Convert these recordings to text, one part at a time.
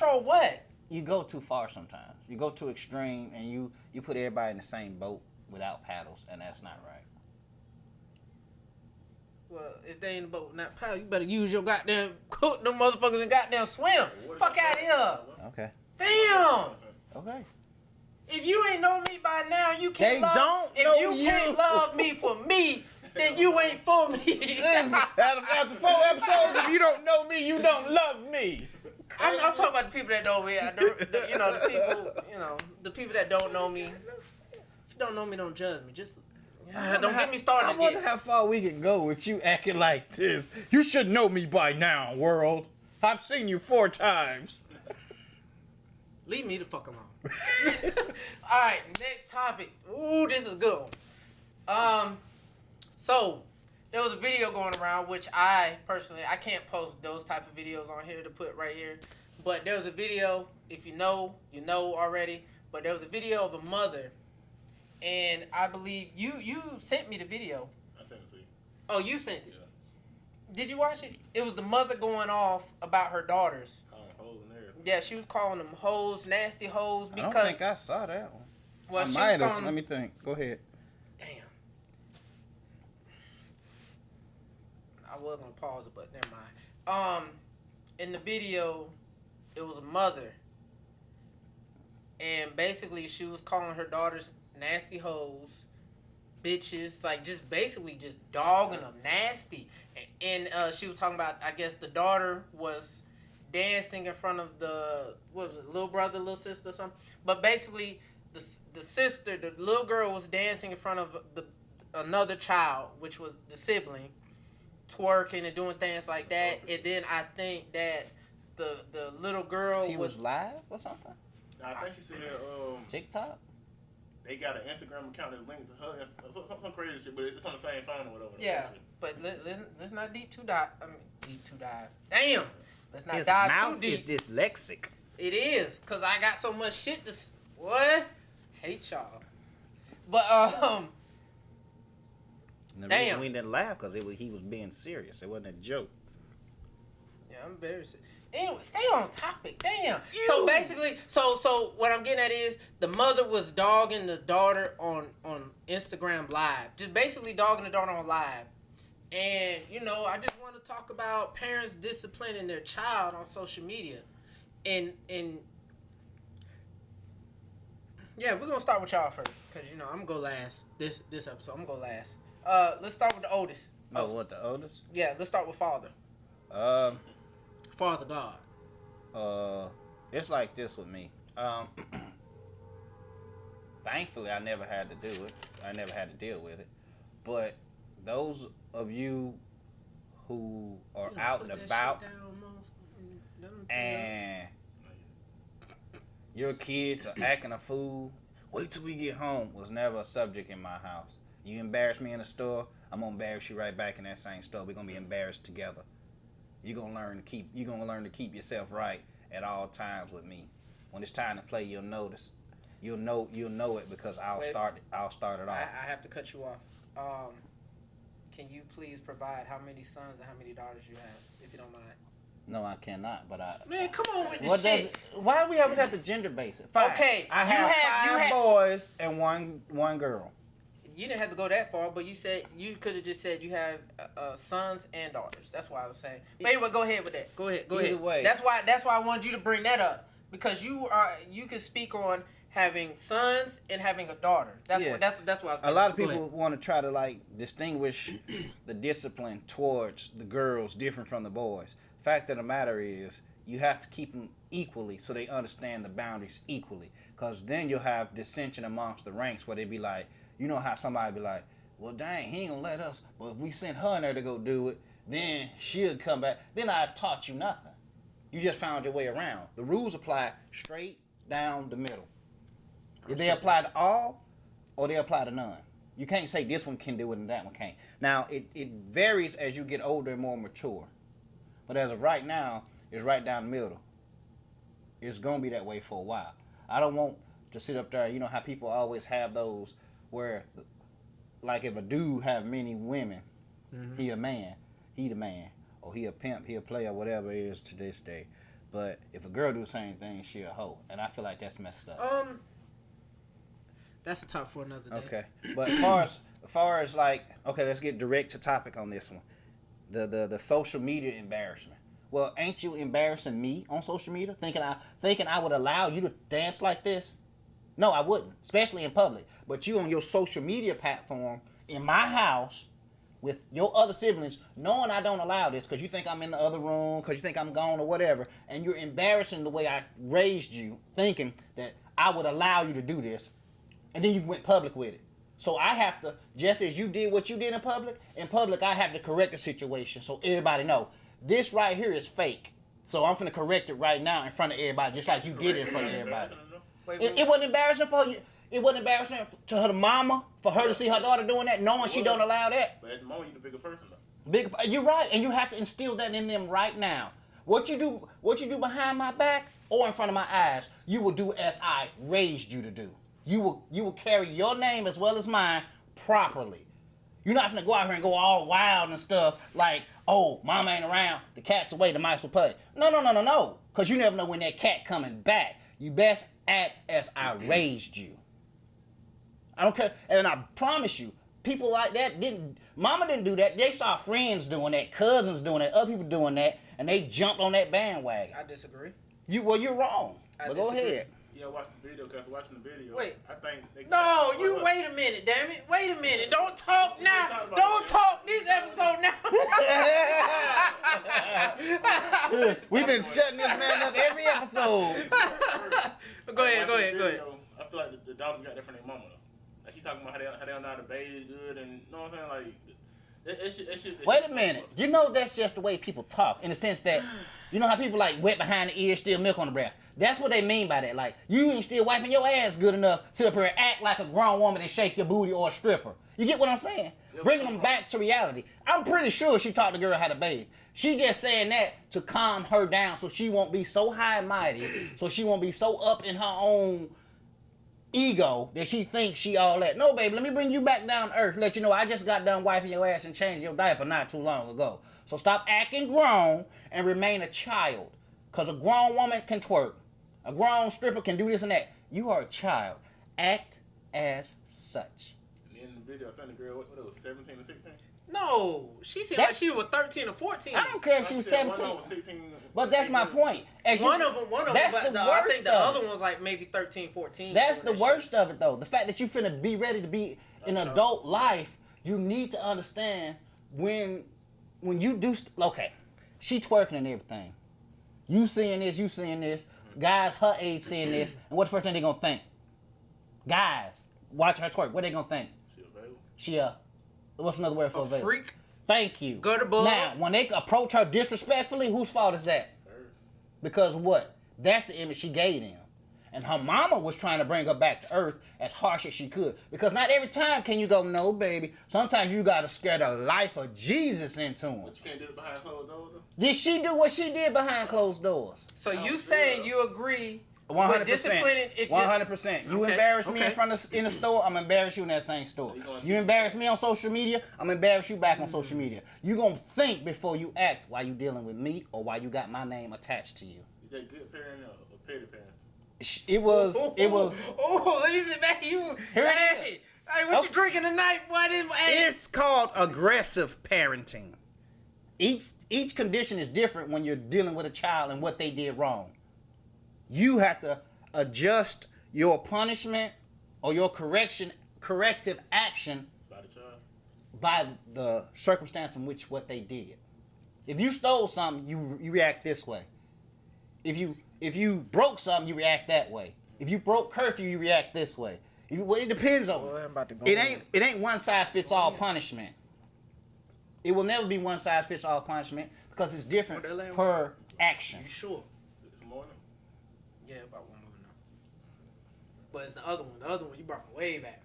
control what? You go too far sometimes. You go too extreme, and you put everybody in the same boat without paddles, and that's not right. Well, if they ain't about not paddle, you better use your goddamn cook them motherfuckers and goddamn swim. Fuck out of here. Okay. Damn. Okay. If you ain't know me by now, you can't can't love me for me, then you ain't for me. After 4 episodes, if you don't know me, you don't love me. I'm talking about the people that know me. The people that don't know me. If you don't know me, don't judge me. Just don't get me started. I wonder how far we can go with you acting like this. You should know me by now, world. I've seen you 4 times. Leave me the fuck alone. Alright, next topic. Ooh, this is a good one. So there was a video going around, which I personally, I can't post those type of videos on here to put right here. But there was a video, if you know already. But there was a video of a mother, and I believe you sent me the video. I sent it to you. Oh, you sent it? Yeah. Did you watch it? It was the mother going off about her daughters. Calling hoes and everything. Yeah, she was calling them hoes, nasty hoes, because... I don't think I saw that one. Well, I she might was have. calling... Let me think. Go ahead. Damn. I was going to pause it, but never mind. In the video, it was a mother. And basically, she was calling her daughters nasty hoes, bitches, like just basically just dogging them, nasty. And she was talking about, I guess the daughter was dancing in front of the, what was it, little brother, little sister or something. But basically, the sister, the little girl was dancing in front of another child, which was the sibling, twerking and doing things like that. And then I think that the little girl She was live or something? I think she said TikTok? they got an Instagram account that's linked to her, some crazy shit, but it's on the same phone or whatever. Yeah, but let's not deep dive. Damn, let's not His dive mouth too deep. is dyslexic. It is, cause I got so much shit to. What? Hate y'all. But And the Damn. reason we didn't laugh because he was being serious. It wasn't a joke. yeah, I'm very sick. Anyway, stay on topic. Damn. So basically, so what I'm getting at is the mother was dogging the daughter on Instagram Live. Just basically dogging the daughter on Live. And, I just want to talk about parents disciplining their child on social media. And yeah, we're going to start with y'all first. Because, I'm going to go last. This episode, I'm going to go last. Let's start with the oldest. Oh, what, the oldest? Yeah, let's start with father. Father God. It's like this with me. Thankfully, I never had to do it. I never had to deal with it. But those of you who are out and about and your kids are acting a fool, wait till we get home was never a subject in my house. You embarrass me in the store, I'm gonna embarrass you right back in that same store. We're gonna be embarrassed together. You're gonna learn to keep yourself right at all times with me. When it's time to play, you'll notice. You'll know it because I'll start it off. I have to cut you off. Can you please provide how many sons and how many daughters you have, if you don't mind? No, I cannot. But Man, come on with this shit. Why do we always have to gender base it? 5. Okay, I have 5 boys and one girl. You didn't have to go that far, but you said you could have just said you have sons and daughters. That's why I was saying. But anyway, go ahead with that. Go ahead. Either way. That's why I wanted you to bring that up, because you can speak on having sons and having a daughter. That's what I was. A lot of people want to try to distinguish the discipline towards the girls different from the boys. Fact of the matter is, you have to keep them equally so they understand the boundaries equally. Because then you'll have dissension amongst the ranks where they be like, you know how somebody be like, well, dang, he ain't gonna let us. But if we send her in there to go do it, then she'll come back. Then I've taught you nothing. You just found your way around. The rules apply straight down the middle. If they apply to all, or they apply to none. You can't say this one can do it and that one can't. Now, it varies as you get older and more mature. But as of right now, it's right down the middle. It's going to be that way for a while. I don't want to sit up there, you know how people always have those where, like if a dude have many women, he a man, he the man. Or he a pimp, he a player, whatever it is to this day. But if a girl do the same thing, she a hoe, and I feel like that's messed up. That's a talk for another day. Okay, but as far as like, okay, let's get direct to topic on this one. The social media embarrassment. Well, ain't you embarrassing me on social media? Thinking I would allow you to dance like this? No, I wouldn't, especially in public. But you on your social media platform in my house with your other siblings, knowing I don't allow this because you think I'm in the other room, because you think I'm gone or whatever, and you're embarrassing the way I raised you, thinking that I would allow you to do this, and then you went public with it. So I have to, just as you did what you did in public I have to correct the situation so everybody know this right here is fake. So I'm finna correct it right now in front of everybody, just like you did it in front of everybody. It wasn't embarrassing for you. It wasn't embarrassing to her mama for her to see her daughter doing that, knowing she don't allow that. But at the moment, you're the bigger person though. You're right, and you have to instill that in them right now. What you do behind my back or in front of my eyes, you will do as I raised you to do. You will carry your name as well as mine properly. You're not gonna go out here and go all wild and stuff like, oh, mama ain't around, the cat's away, the mice will play. No. Because you never know when that cat coming back. You best act as I raised you. I don't care. And I promise you, people like that mama didn't do that. They saw friends doing that, cousins doing that, other people doing that, and they jumped on that bandwagon. I disagree. You're wrong. But go ahead. Yeah, watch the video. Cause after watching the video, wait. I think wait a minute, damn it. Wait a minute. Don't talk now. Don't talk this episode now. We've been shutting this man up every episode. Go ahead. I feel like the daughters got that from their mama though. Like she's talking about how they don't know how to bathe good and you know what I'm saying? Like that shit. Wait a minute. You know that's just the way people talk in the sense that you know how people like wet behind the ears, still milk on the breath. That's what they mean by that. Like, you ain't still wiping your ass good enough to sit up here and act like a grown woman and shake your booty or a stripper. You get what I'm saying? Bringing them back to reality. I'm pretty sure she taught the girl how to bathe. She just saying that to calm her down so she won't be so high and mighty, so she won't be so up in her own ego that she thinks she all that. No, baby, let me bring you back down to earth. Let you know I just got done wiping your ass and changing your diaper not too long ago. So stop acting grown and remain a child. Because a grown woman can twerk. A grown stripper can do this and that. You are a child. Act as such. In the video, I think the girl, what it was, 17 or 16? No, she seemed like she was 13 or 14. I don't care if she was 17. One was 16. But that's my point. One of them. That's But the I worst think the of other it. one was like maybe 13, 14. That's the worst of it, though. The fact that you finna be ready to be in adult life, you need to understand when you do... Okay, she twerking and everything. You seeing this. Guys her age seeing this, and what the first thing they gonna think? Guys, watch her twerk. What they gonna think? She what's another word for a freak? Thank you. Go to bug. Now, when they approach her disrespectfully, whose fault is that? Hers. Because what? That's the image she gave them. And her mama was trying to bring her back to earth as harsh as she could. Because not every time can you go, no, baby. Sometimes you gotta scare the life of Jesus into him. But you can't do it behind closed doors though? Did she do what she did behind closed doors? So you saying you agree 100%. with disciplining? 100%. You embarrass me in the store, I'm embarrass you in that same store. You embarrass me on social media, I'm embarrass you back on social media. You gonna think before you act while you dealing with me or while you got my name attached to you. Is that good parenting or petty parenting? It was. Oh, let me sit back. Hey, what you drinking tonight? It's called aggressive parenting. Each condition is different when you're dealing with a child and what they did wrong. You have to adjust your punishment or your corrective action By the child? by the circumstance in which what they did. If you stole something, you react this way. If you broke something, you react that way. If you broke curfew, you react this way. It depends on. It ain't one size fits all punishment. It will never be one size fits all punishment because it's different per action. You sure? It's morning. Yeah, about 1 more now. But it's the other one. The other one you brought from way back.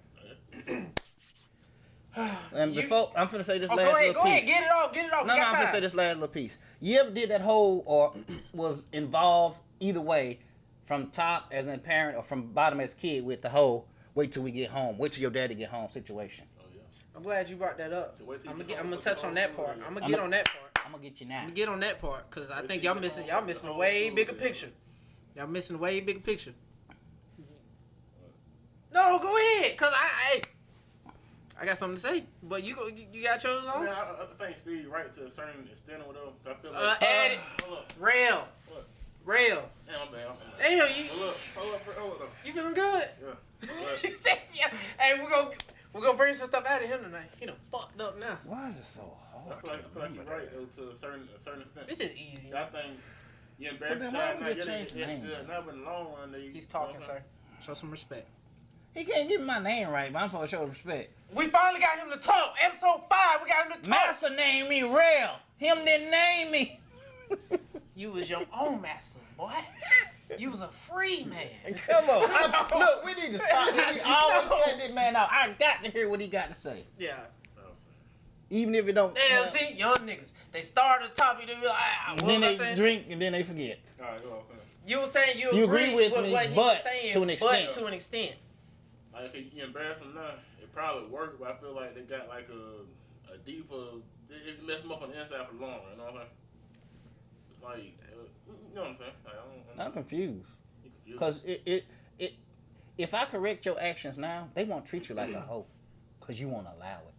And before I'm finna say this last go little ahead, piece. get it off. No, I'm finna say this last little piece. You ever did that whole or was involved either way, from top as a parent or from bottom as a kid with the whole wait till we get home, wait till your daddy get home situation? Oh yeah. I'm glad you brought that up. So wait till I'm you gonna get home, touch on that part. yeah. I'm gonna get on that part. I'm I'm gonna get you now. Get on that part, cause I think y'all missing a way bigger picture. Y'all missing a way bigger picture. No, go ahead, cause I got something to say, but you got yours on. I think Steve right to a certain extent or whatever. I feel like Eddie, Rail. What? Rail. Damn, I'm bad. Damn, you. Hold up. You feeling good? Yeah. Hey, we're gonna bring some stuff out of him tonight. He done fucked up now. Why is it so hard? I feel like you're right though, to a certain extent. This is easy. I think you embarrass the then child why now. would you You're change the name? good. Now, but in the long run, He's talking, sir. Show some respect. He can't give me my name right, but I'm supposed to show respect. We finally got him to talk. Episode 5, we got him to talk. Master named me Rail. Him didn't name me. You was your own master, boy. You was a free man. Come on. Look, we need to stop. We always cut this man out. I got to hear what he got to say. Yeah. Even if it don't. Damn, see, young niggas. They start at the topic, they be like, And what then was I they saying? drink and then they forget. All right, what I'm saying. You were saying You agree with me, what he but was saying, to an extent. But to an extent. Like, if you embarrass them now, it probably worked, but I feel like they got like a deeper. It messed them up on the inside for the long run. You know what I'm saying? Like, you know what I'm saying? Like, I'm confused. You confused? Because if I correct your actions now, they won't treat you like a hoe. Because you won't allow it.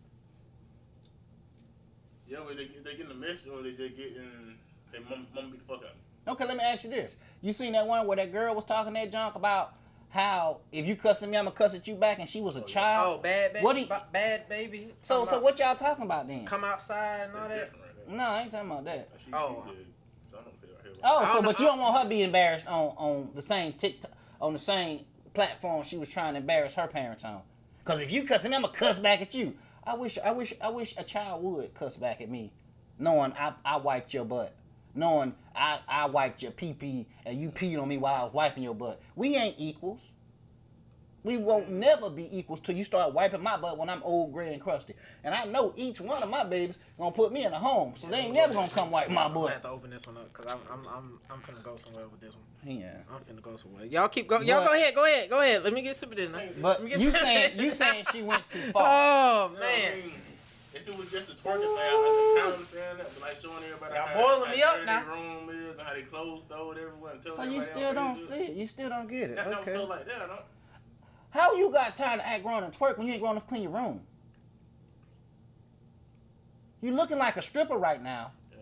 Yeah, but they getting the message or they just getting, hey, mom beat the fuck out of me. Okay, let me ask you this. You seen that one where that girl was talking that junk about how if you cussing me, I'm going to cuss at you back, and she was a child? Oh, bad baby. What he, bad baby. so what y'all talking about then? Come outside and all That's that. different right there. No, I ain't talking about that. Like, Oh. she did something right here. Oh, I so don't but know. you don't want her to be embarrassed on the same TikTok, on the same platform she was trying to embarrass her parents on. Because if you cussing, I'm gonna cuss back at you. I wish a child would cuss back at me, knowing I wiped your butt, knowing I wiped your pee pee and you peed on me while I was wiping your butt. We ain't equals. We won't never be equals till you start wiping my butt when I'm old, gray, and crusty. And I know each one of my babies gonna put me in a home, so they ain't never gonna come wipe my I'm gonna butt. have to open this one up because I'm finna go somewhere with this one. Yeah. I'm finna go somewhere. Y'all keep going. Y'all go ahead. Let me get some of this now. But you saying she went too far. Oh I man. mean, if it was just a twerking thing, I kind of understand that. But like showing everybody Y'all how boiling me up dirty now. their room is and how they clothes though everywhere. And So you still don't see it. You still don't get it. That Okay. stuff like that, no? How you got time to act grown and twerk when you ain't grown enough to clean your room? You looking like a stripper right now. Yeah.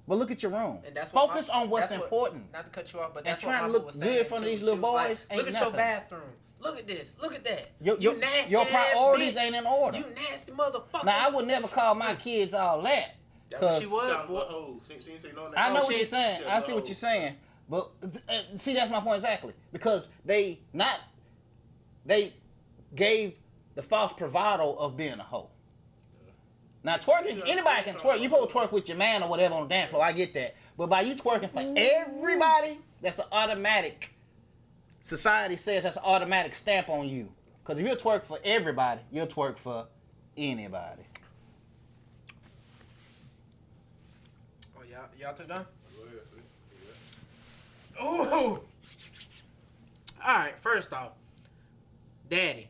But look at your room. And that's what Focus on what's important. Not to cut you off, but And that's trying what to Mama look was good saying in front of too. these She little was like, boys ain't look at your nothing. bathroom. Look at this. Look at that. Your you nasty your ass priorities bitch. ain't in order. You nasty motherfucker. Now I would never call my kids all that. That's what she 'cause was. Stop, boy. oh, she ain't say no. I know what shit. you're saying. Shit, I see what no. you're saying. But see, that's my point exactly. Because they gave the false bravado of being a hoe. Now twerking, anybody can twerk. You supposed to twerk with your man or whatever on the dance floor. I get that. But by you twerking for everybody, that's an automatic. Society says that's an automatic stamp on you. Because if you twerk for everybody, you'll twerk for anybody. Oh, y'all two done? Yeah. Ooh. Alright, first off, Daddy.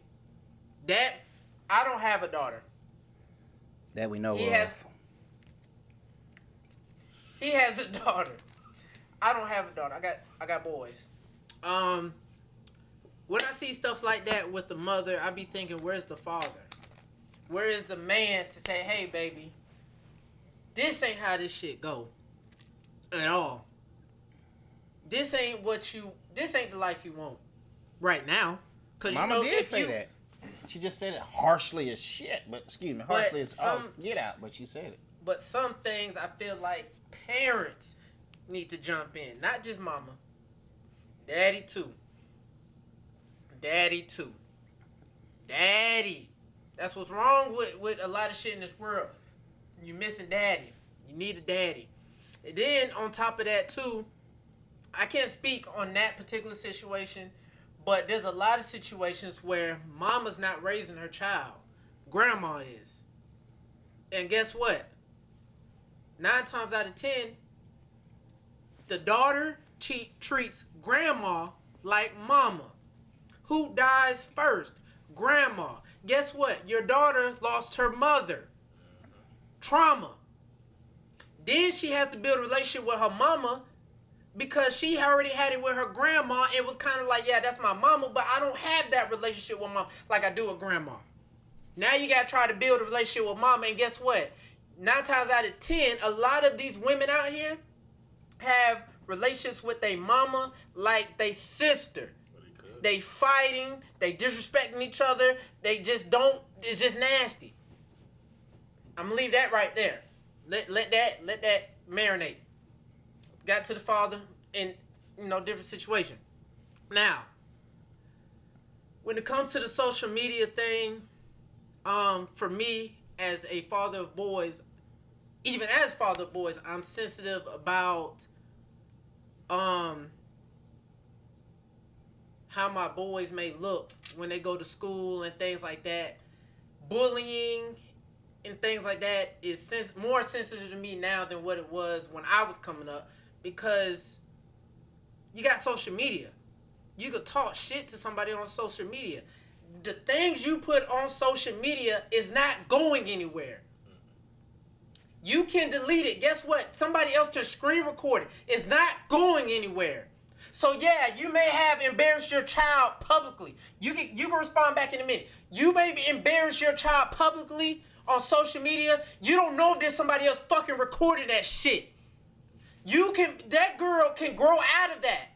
I don't have a daughter. That we know He of. has a daughter. I don't have a daughter. I got boys. When I see stuff like that with the mother, I be thinking, where's the father? Where is the man to say, hey baby, this ain't how this shit go at all. This ain't the life you want right now. Cause Mama you know, did say that. She just said it harshly as shit. But excuse me, harshly as get out. But she said it. But some things I feel like parents need to jump in. Not just mama. Daddy too. Daddy too. Daddy. That's what's wrong with a lot of shit in this world. You missing daddy. You need a daddy. And then on top of that too, I can't speak on that particular situation, but there's a lot of situations where mama's not raising her child. Grandma is. And guess what? 9 times out of 10, the daughter treats grandma like mama. Who dies first? Grandma. Guess what? Your daughter lost her mother. Trauma. Then she has to build a relationship with her mama because she already had it with her grandma. It was kind of like, yeah, that's my mama, but I don't have that relationship with mom like I do with grandma. Now you got to try to build a relationship with mama, and guess what? 9 times out of 10, a lot of these women out here have relationships with their mama like they sister. They fighting, they disrespecting each other, they just don't, it's just nasty. I'm gonna leave that right there. Let that marinate. Got to the father in, different situation. Now, when it comes to the social media thing, for me as a father of boys, even as father of boys, I'm sensitive about how my boys may look when they go to school and things like that. Bullying and things like that is more sensitive to me now than what it was when I was coming up, because you got social media. You could talk shit to somebody on social media. The things you put on social media is not going anywhere. You can delete it. Guess what? Somebody else can screen record it. It's not going anywhere. So yeah, you may have embarrassed your child publicly. You can respond back in a minute. You may embarrass your child publicly on social media. You don't know if there's somebody else fucking recording that shit. That girl can grow out of that.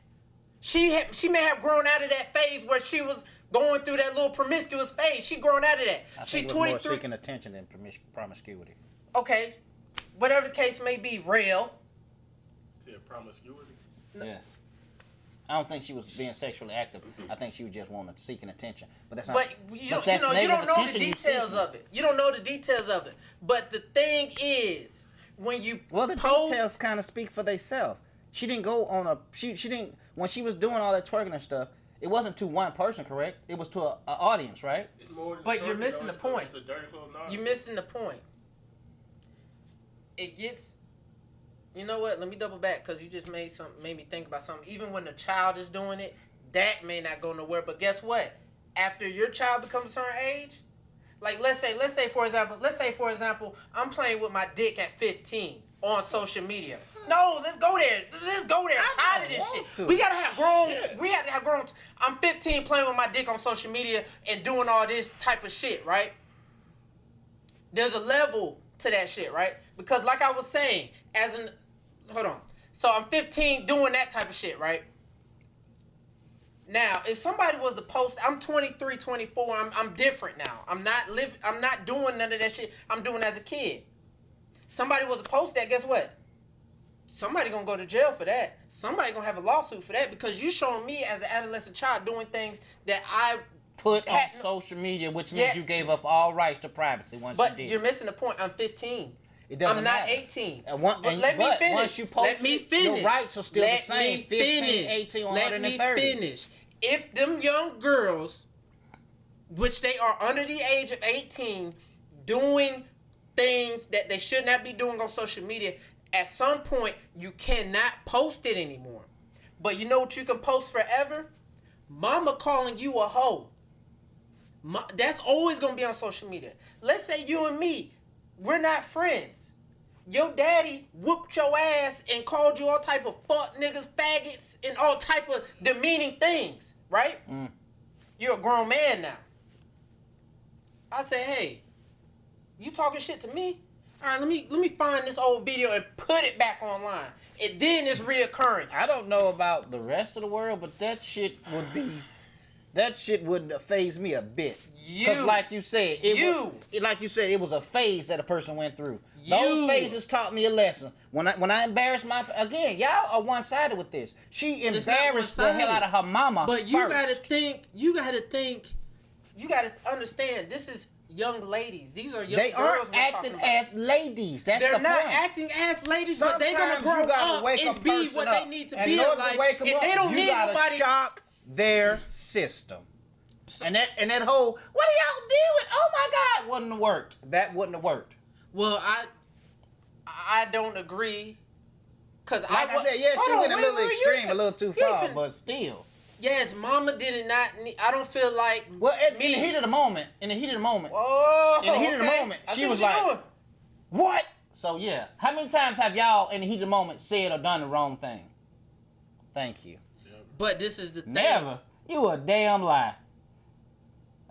She may have grown out of that phase where she was going through that little promiscuous phase. She grown out of that. She's 23. More seeking attention than promiscuity. Okay, whatever the case may be, real. Is it promiscuity? Yes. I don't think she was being sexually active. I think she was just seeking attention. But that's not. But you don't know the details of it. You don't know the details of it. But the thing is, when you details kind of speak for themselves. She didn't go on a. She didn't when she was doing all that twerking and stuff. It wasn't to one person, correct? It was to an audience, right? It's more than but you're missing the point. You're missing the point. It gets. You know what? Let me double back because you just made me think about something. Even when the child is doing it, that may not go nowhere. But guess what? After your child becomes a certain age, like let's say for example, I'm playing with my dick at 15 on social media. No, let's go there. I'm tired of this shit. We gotta have grown. We have to have grown. I'm 15 playing with my dick on social media and doing all this type of shit, right? There's a level to that shit, right? Because like I was saying, hold on. So I'm 15 doing that type of shit, right? Now, if somebody was to post, I'm 23, 24, I'm different now. I'm not doing none of that shit I'm doing as a kid. Somebody was to post that, guess what? Somebody gonna go to jail for that. Somebody gonna have a lawsuit for that because you showing me as an adolescent child doing things that I put on social media, which means you gave up all rights to privacy once you did. But you're missing the point. I'm 15. It doesn't I'm matter. not 18. But let me finish. Once you post your rights are still the same. 15, 18, 130. Let me finish. If them young girls, which they are under the age of 18, doing things that they should not be doing on social media, at some point you cannot post it anymore. But you know what you can post forever? Mama calling you a hoe. That's always going to be on social media. Let's say you and me, we're not friends. Your daddy whooped your ass and called you all type of fuck niggas, faggots, and all type of demeaning things, right? You're a grown man now. I say, hey, you talking shit to me? All right, let me find this old video and put it back online. And then it's reoccurring. I don't know about the rest of the world, but that shit wouldn't faze me a bit. Because like you said, it was a phase that a person went through. Those phases taught me a lesson. When I embarrassed again, y'all are one-sided with this. She embarrassed the hell out of her mama. But you gotta understand, this is young ladies. These are young girls. They aren't acting as ladies. They're not acting as ladies, but they're gonna grow up and be what they need to be in life. And they don't need nobody. Shock their system. And that whole, what are y'all doing? Oh my God, wouldn't have worked. That wouldn't have worked. Well, I don't agree. Cause like I said, she went a little extreme, a little too far, but still. Yes, mama did not need, I don't feel like. Well, in the heat of the moment, Oh, she was like, what? So yeah, how many times have y'all in the heat of the moment said or done the wrong thing? Thank you. But this is the thing. Never. You a damn lie.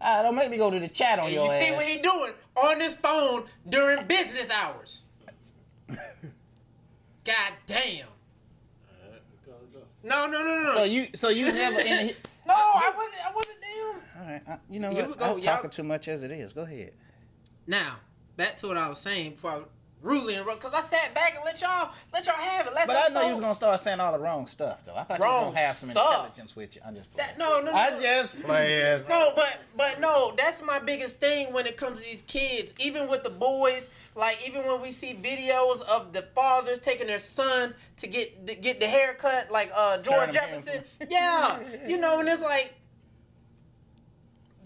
Don't make me go to the chat on And your you ass. see what he doing on his phone during business hours. God damn. No. So you never in the No, I wasn't damn. All right, you know Here what? we go, I'm y'all. talking too much as it is. Go ahead. Now, back to what I was saying before I was rudely interrupted, because I sat back and let y'all have it. But I know you was gonna start saying all the wrong stuff though. I thought you was gonna have some stuff. intelligence with you. I'm just playing. No. I just playing. No, but no, that's my biggest thing when it comes to these kids. Even with the boys, like even when we see videos of the fathers taking their son to get the haircut, like George Jefferson. Yeah, and it's like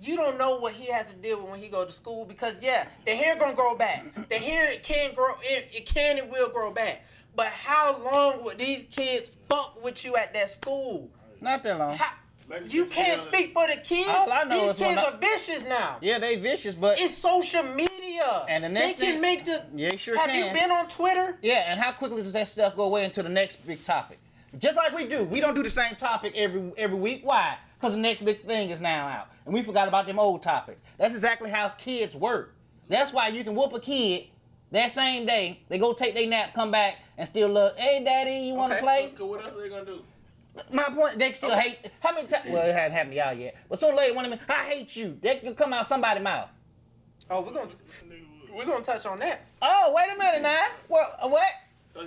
you don't know what he has to deal with when he go to school because the hair gonna grow back. The hair can grow, it can and will grow back. But how long would these kids fuck with you at that school? Not that long. You can't speak for the kids. All I know These is kids are vicious now. Yeah, they vicious, but It's social media. And the next they can thing- make the. Yeah, sure Have can. you been on Twitter? yeah, and how quickly does that stuff go away into the next big topic? Just like we do. We don't do the same topic every week. Why? Because the next big thing is now out. And we forgot about them old topics. That's exactly how kids work. That's why you can whoop a kid that same day. They go take their nap, come back, and still look, hey, daddy, you want to play? So what else are they gonna do? My point, they still hate. How many times? Well, it hadn't happened to y'all yet. But some lady one of them, I hate you. That can come out somebody's mouth. Oh, we're gonna touch on that. Oh, wait a minute now. What?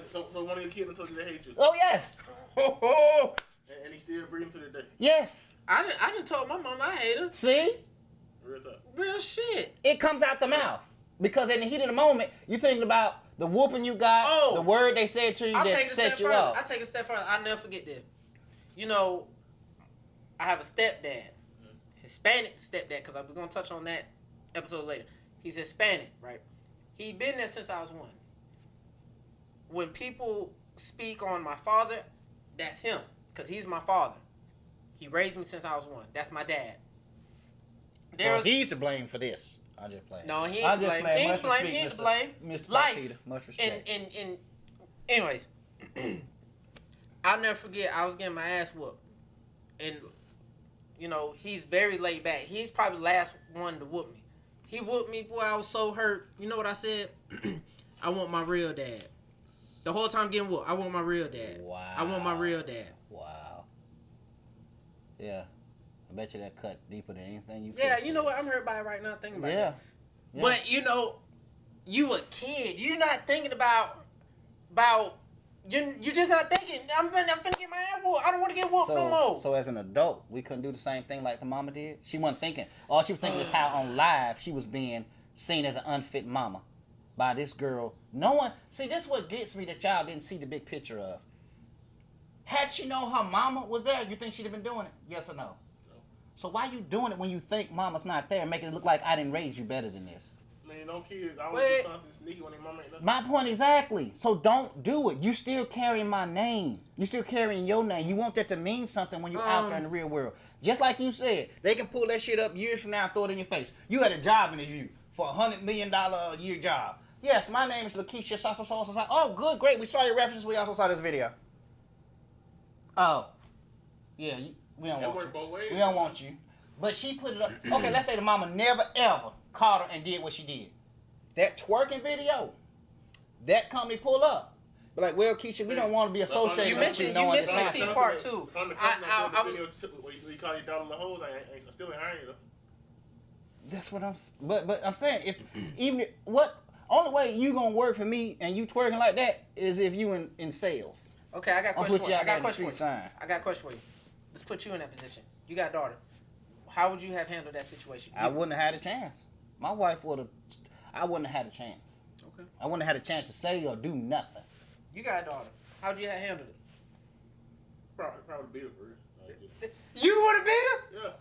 So one of your kids told you they hate you, Oh, yes. and he still breathing to the day. Yes. I didn't told my mom I hate her. See? Real talk. Real shit. It comes out the mouth. Because in the heat of the moment, you're thinking about the whooping you got, the word they said to you I'll that take it a step set you further. off. I'll take it a step further. I'll never forget this. I have a stepdad. Hispanic stepdad, because we're going to touch on that episode later. He's Hispanic, right? He been there since I was 1. When people speak on my father, that's him, because he's my father. He raised me since I was 1. That's my dad. He's to blame for this. I'm just playing. No, he ain't to blame. He ain't to blame. He ain't to blame. Mr. Life. Batita, much respect. And anyways, I'll never forget, I was getting my ass whooped. And, he's very laid back. He's probably the last one to whoop me. He whooped me, boy, I was so hurt. You know what I said? I want my real dad. The whole time getting whooped, I want my real dad. Wow. I want my real dad. Wow. Yeah. I bet you that cut deeper than anything you Yeah, could you know what? I'm hurt by it right now thinking about yeah. it. But, you a kid. You're not thinking about you're just not thinking, I'm finna get my ass whooped. I don't want to get whooped no more. So as an adult, we couldn't do the same thing like the mama did? She wasn't thinking. All she was thinking is how on live she was being seen as an unfit mama by this girl. No one... See, this is what gets me that y'all didn't see the big picture of. Had she known her mama was there, you think she'd have been doing it? Yes or no? So why you doing it when you think mama's not there, making it look like I didn't raise you better than this? Man, no kids. I want to do something sneaky when their mama ain't nothing. My point exactly. So don't do it. You still carrying my name. You still carrying your name. You want that to mean something when you're out there in the real world. Just like you said, they can pull that shit up years from now and throw it in your face. You had a job interview for $100 million a year job. Yes, my name is Lakeisha. Oh, good, great. We saw your references. We also saw this video. Oh, yeah. We don't want you. Both ways. We don't want you. But she put it up. Okay, let's say the mama never ever caught her and did what she did. That twerking video, that company pull up. But like, well, Keisha, we don't want to be associated with you. You missing the key part too. From the company you call your daughter the hoes, I still ain't hiring you though. That's what I'm. But I'm saying, if even what only way you gonna work for me and you twerking like that is if you in sales. Okay, I got a question for you. I got a question for you. Let's put you in that position. You got a daughter. How would you have handled that situation? I wouldn't have had a chance. My wife would have. I wouldn't have had a chance. Okay. I wouldn't have had a chance to say or do nothing. You got a daughter. How'd you have handled it? Probably beat her for it. You would have beat her? Yeah.